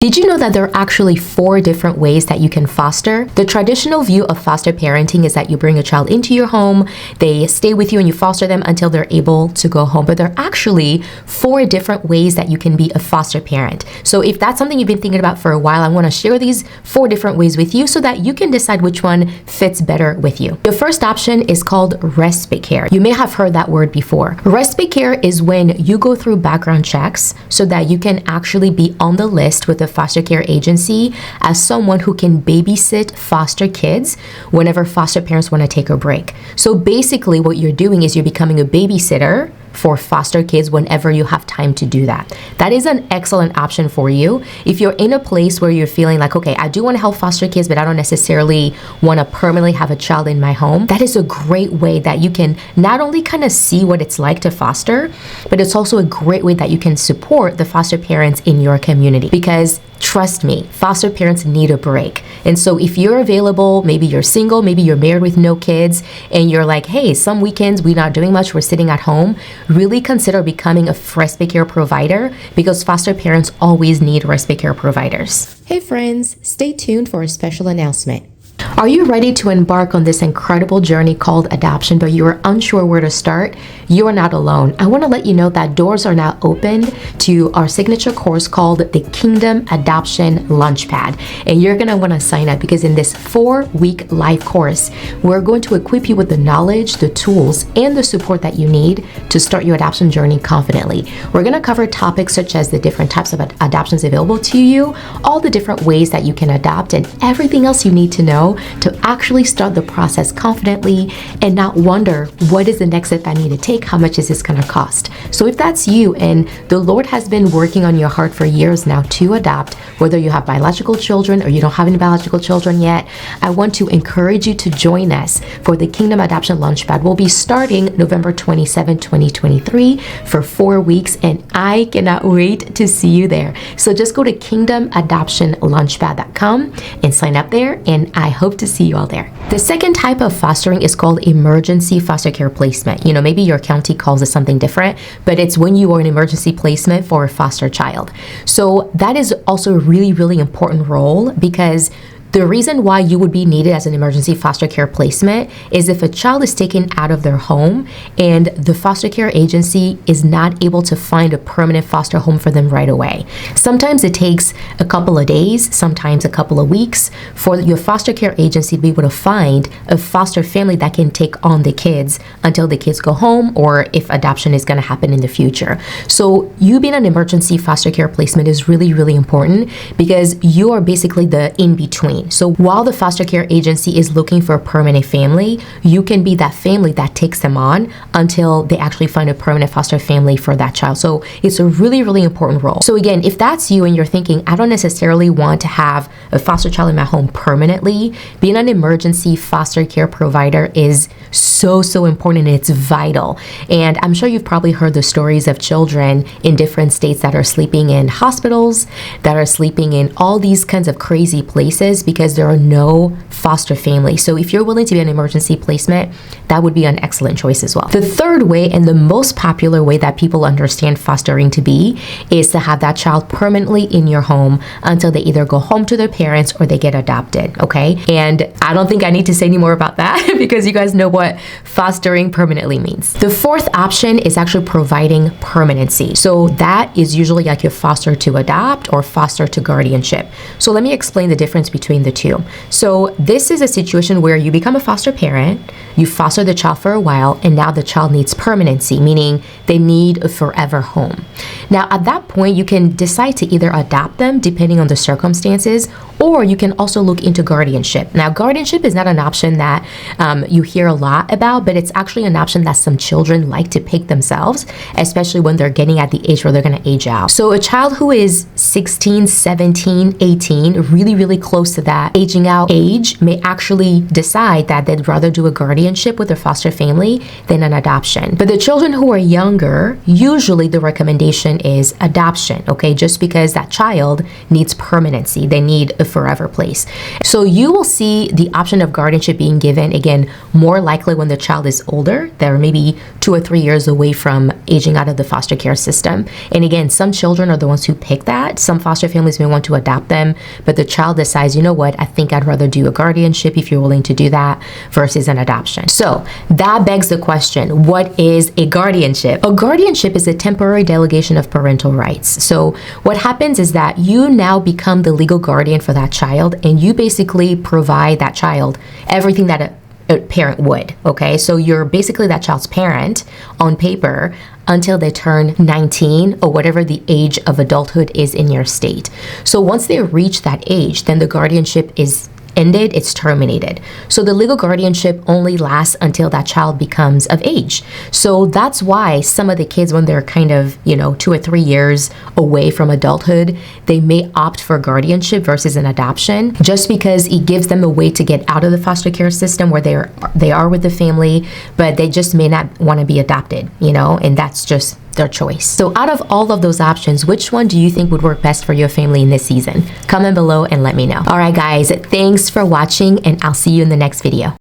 Did you know that there are actually 4 different ways that you can foster? The traditional view of foster parenting is that you bring a child into your home, they stay with you and you foster them until they're able to go home. But there are actually 4 different ways that you can be a foster parent. So if that's something you've been thinking about for a while, I want to share these 4 different ways with you so that you can decide which one fits better with you. The first option is called respite care. You may have heard that word before. Respite care is when you go through background checks so that you can actually be on the list with a foster care agency as someone who can babysit foster kids whenever foster parents want to take a break. So basically what you're doing is you're becoming a babysitter for foster kids whenever you have time to do that. That is an excellent option for you. If you're in a place where you're feeling like, okay, I do want to help foster kids, but I don't necessarily want to permanently have a child in my home, that is a great way that you can not only kind of see what it's like to foster, but it's also a great way that you can support the foster parents in your community. Because trust me, foster parents need a break. And so if you're available, maybe you're single, maybe you're married with no kids, and you're like, hey, some weekends we're not doing much, we're sitting at home, really consider becoming a respite care provider, because foster parents always need respite care providers. Hey friends, stay tuned for a special announcement. Are you ready to embark on this incredible journey called adoption, but you are unsure where to start? You are not alone. I want to let you know that doors are now opened to our signature course called the Kingdom Adoption Launchpad. And you're going to want to sign up because in this 4-week live course, we're going to equip you with the knowledge, the tools, and the support that you need to start your adoption journey confidently. We're going to cover topics such as the different types of adoptions available to you, all the different ways that you can adopt, and everything else you need to know to actually start the process confidently and not wonder, what is the next step I need to take? How much is this going to cost? So if that's you and the Lord has been working on your heart for years now to adopt, whether you have biological children or you don't have any biological children yet, I want to encourage you to join us for the Kingdom Adoption Launchpad. We'll be starting November 27, 2023 for 4 weeks, and I cannot wait to see you there. So just go to kingdomadoptionlaunchpad.com and sign up there, and I hope to see you all there. The second type of fostering is called emergency foster care placement. You know, maybe your county calls it something different, but it's when you are an emergency placement for a foster child. So that is also a really, really important role, because the reason why you would be needed as an emergency foster care placement is if a child is taken out of their home and the foster care agency is not able to find a permanent foster home for them right away. Sometimes it takes a couple of days, sometimes a couple of weeks for your foster care agency to be able to find a foster family that can take on the kids until the kids go home, or if adoption is going to happen in the future. So you being an emergency foster care placement is really, really important, because you are basically the in-between. So while the foster care agency is looking for a permanent family, you can be that family that takes them on until they actually find a permanent foster family for that child. So it's a really, really important role. So again, if that's you and you're thinking, I don't necessarily want to have a foster child in my home permanently, being an emergency foster care provider is so, so important, and it's vital. And I'm sure you've probably heard the stories of children in different states that are sleeping in hospitals, that are sleeping in all these kinds of crazy places because there are no foster families. So if you're willing to be an emergency placement, that would be an excellent choice as well. The third way, and the most popular way that people understand fostering to be, is to have that child permanently in your home until they either go home to their parents or they get adopted, okay? And I don't think I need to say any more about that because you guys know what fostering permanently means. The fourth option is actually providing permanency. So that is usually like your foster to adopt or foster to guardianship. So let me explain the difference between the two. So this is a situation where you become a foster parent, you foster the child for a while, and now the child needs permanency, meaning they need a forever home. Now at that point, you can decide to either adopt them depending on the circumstances, or you can also look into guardianship. Now guardianship is not an option that you hear a lot about, but it's actually an option that some children like to pick themselves, especially when they're getting at the age where they're going to age out. So a child who is 16, 17, 18, really, really close to that aging out age may actually decide that they'd rather do a guardianship with their foster family than an adoption. But the children who are younger, usually the recommendation option is adoption, okay? Just because that child needs permanency, they need a forever place. So you will see the option of guardianship being given, again, more likely when the child is older. They're maybe 2 or 3 years away from aging out of the foster care system. And again, some children are the ones who pick that. Some foster families may want to adopt them, but the child decides, you know what, I think I'd rather do a guardianship if you're willing to do that versus an adoption. So that begs the question, what is a guardianship? A guardianship is a temporary delegation of parental rights. So what happens is that you now become the legal guardian for that child, and you basically provide that child everything that a parent would, okay? So you're basically that child's parent on paper until they turn 19 or whatever the age of adulthood is in your state. So once they reach that age, then the guardianship is ended, it's terminated. So the legal guardianship only lasts until that child becomes of age. So that's why some of the kids, when they're kind of, 2 or 3 years away from adulthood, they may opt for guardianship versus an adoption, just because it gives them a way to get out of the foster care system where they are with the family, but they just may not want to be adopted, and that's just their choice. So out of all of those options, which one do you think would work best for your family in this season? Comment below and let me know. All right, guys, thanks for watching, and I'll see you in the next video.